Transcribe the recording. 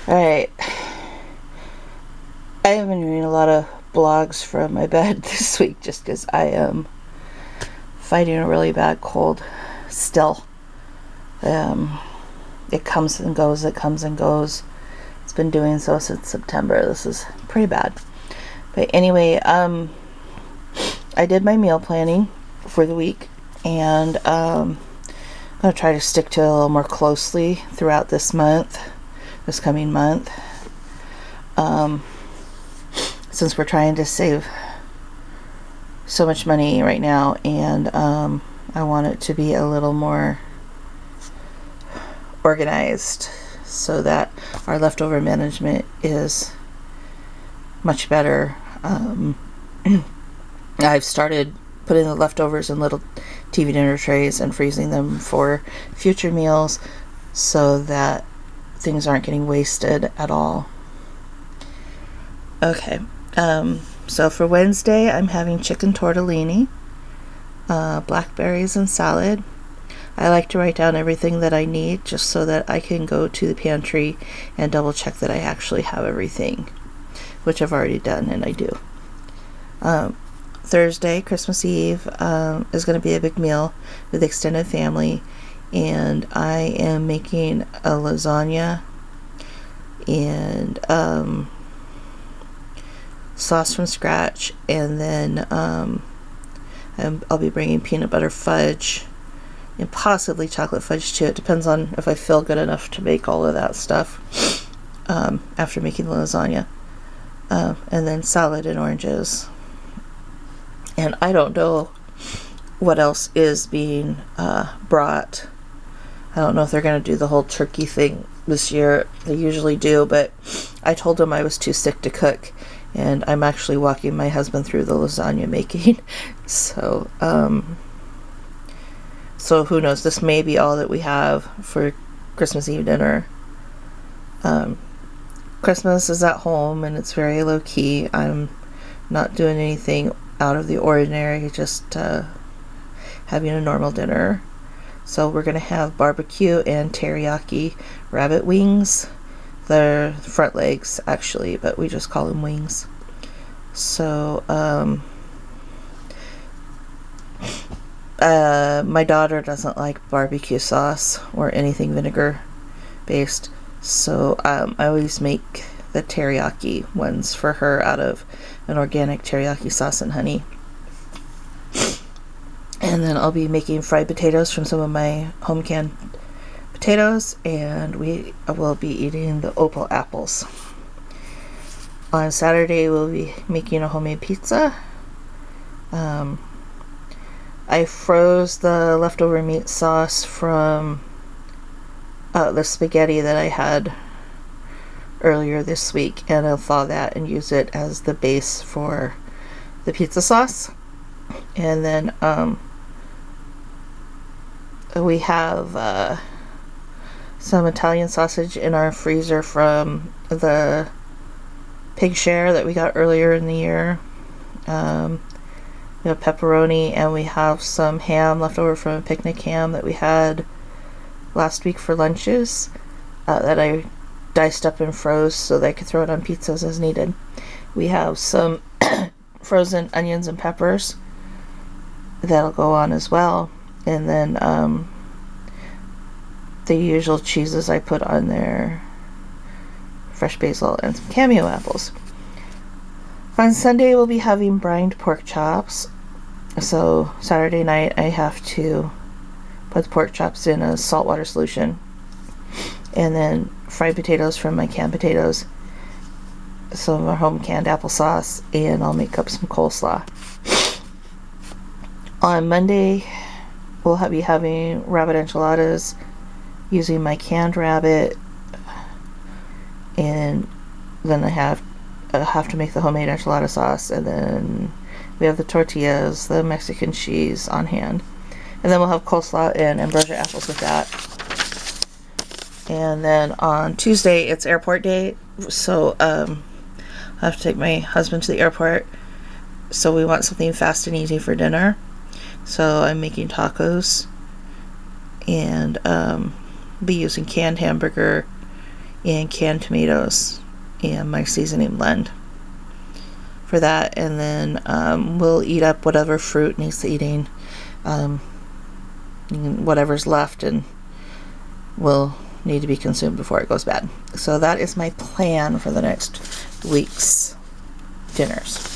Alright, I have been reading a lot of blogs from my bed this week just because I am fighting a really bad cold still. It comes and goes, it comes and goes. It's been doing so since September. This is pretty bad. But anyway, I did my meal planning for the week, and I'm going to try to stick to it a little more closely throughout this coming month. Since we're trying to save so much money right now, and I want it to be a little more organized so that our leftover management is much better. I've started putting the leftovers in little TV dinner trays and freezing them for future meals so that things aren't getting wasted at all. Okay, so for Wednesday I'm having chicken tortellini, blackberries and salad. I like to write down everything that I need just so that I can go to the pantry and double check that I actually have everything, which I've already done, and I do. Thursday, Christmas Eve, is going to be a big meal with the extended family, and I am making a lasagna and sauce from scratch, and then I'll be bringing peanut butter fudge and possibly chocolate fudge too. It depends on if I feel good enough to make all of that stuff after making the lasagna. And then salad and oranges. And I don't know what else is being brought. I don't know if they're going to do the whole turkey thing this year. They usually do, but I told them I was too sick to cook, and I'm actually walking my husband through the lasagna making. So who knows? This may be all that we have for Christmas Eve dinner. Christmas is at home, and it's very low key. I'm not doing anything out of the ordinary, just having a normal dinner. So we're going to have barbecue and teriyaki rabbit wings. They're front legs, actually, but we just call them wings. So, my daughter doesn't like barbecue sauce or anything vinegar based, so I always make the teriyaki ones for her out of an organic teriyaki sauce and honey. And then I'll be making fried potatoes from some of my home canned potatoes, and we will be eating the opal apples. On Saturday we'll be making a homemade pizza. I froze the leftover meat sauce from the spaghetti that I had earlier this week, and I'll thaw that and use it as the base for the pizza sauce. And then we have some Italian sausage in our freezer from the pig share that we got earlier in the year. We have pepperoni, and we have some ham left over from a picnic ham that we had last week for lunches that I diced up and froze so that I could throw it on pizzas as needed. We have some frozen onions and peppers that'll go on as well, and then the usual cheeses I put on there, fresh basil and some cameo apples. On Sunday we'll be having brined pork chops. So Saturday night I have to put the pork chops in a saltwater solution, and then fried potatoes from my canned potatoes, some of our home canned applesauce, and I'll make up some coleslaw. On Monday we'll be having rabbit enchiladas using my canned rabbit, and then I have to make the homemade enchilada sauce, and then we have the tortillas, the Mexican cheese on hand, and then we'll have coleslaw and ambrosia apples with that. And then on Tuesday it's airport day, so I have to take my husband to the airport, so we want something fast and easy for dinner. So I'm making tacos, and be using canned hamburger and canned tomatoes and my seasoning blend for that. And then we'll eat up whatever fruit needs eating, whatever's left and will need to be consumed before it goes bad. So that is my plan for the next week's dinners.